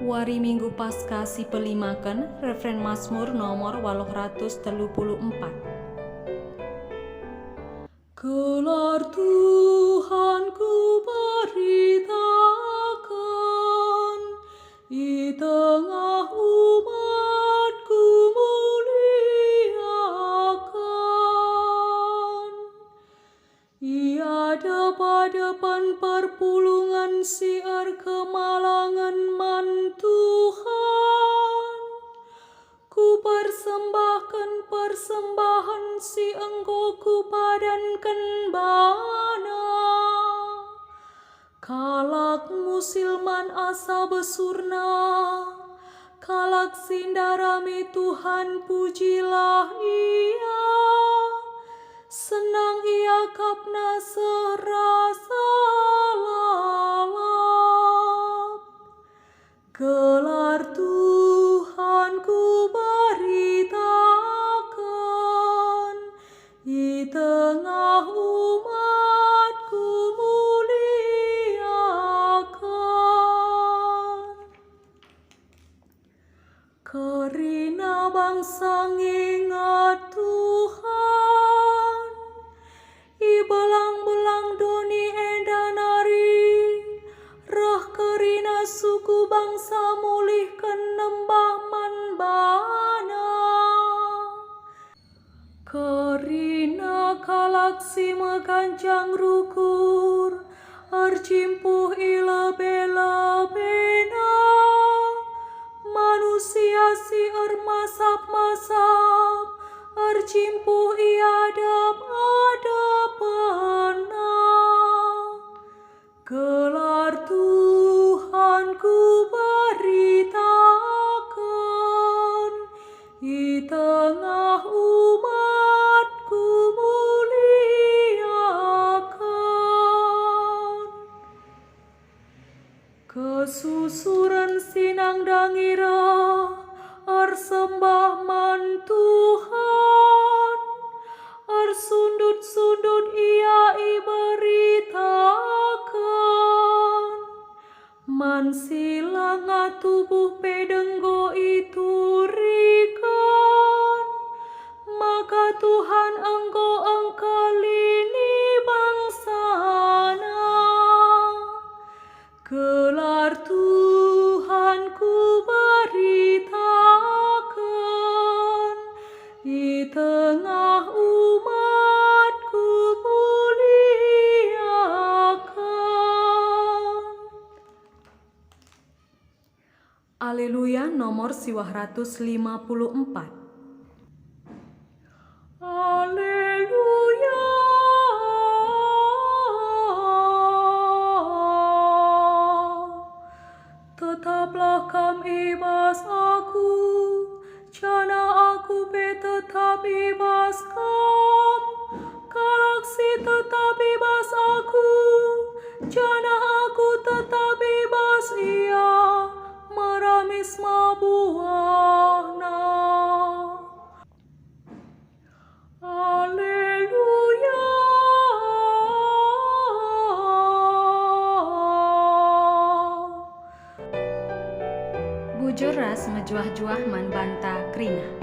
Wari Minggu Paskah si pelimaken refren Mazmur nomor 834. Gelar Tuhan ku beritakan, di tengah umatku muliakan. Ia depan perpulungan siar kemalangan man Tuhan. Ku persembahkan persembahan si engkau ku padankan bana. Kalak musilman asa besurna, kalak sindarami Tuhan pujilah ia. Senang ia kapna serasa lalap. Gelar Tuhan ku beritakan, di tengah umatku muliakan. Kerina bangsa ngingat Tuhan, i belang-belang doni endanari, rah kerina suku bangsa mulihkan nembah man bana. Kerina kalaksi megancang rukur, arjimpuh ilebe-lebena. Manusia si masap-masap, arjimpuh iadap-adapana. Gelar Tuhan ku beritakan, di tengah umatku muliakan. Kesusuran sinang dangira, arsembah man Tuhan, arsundut-sundut ia iberitakan. Man silanga tubuh pedenggo iturikan, maka Tuhan engkau engkalini bangsana. Gelar Tuhan ku beritakan, di tengah umatku muliakan. Haleluya nomor 154. Haleluya. Tetaplah kam ibas aku, jana aku tetap ibas kam. Kalaksi tetap ibas aku, jana aku tetap ibas ia, meramis mabuana. Haleluya. Bujur ras mejuah-juah man banta krina.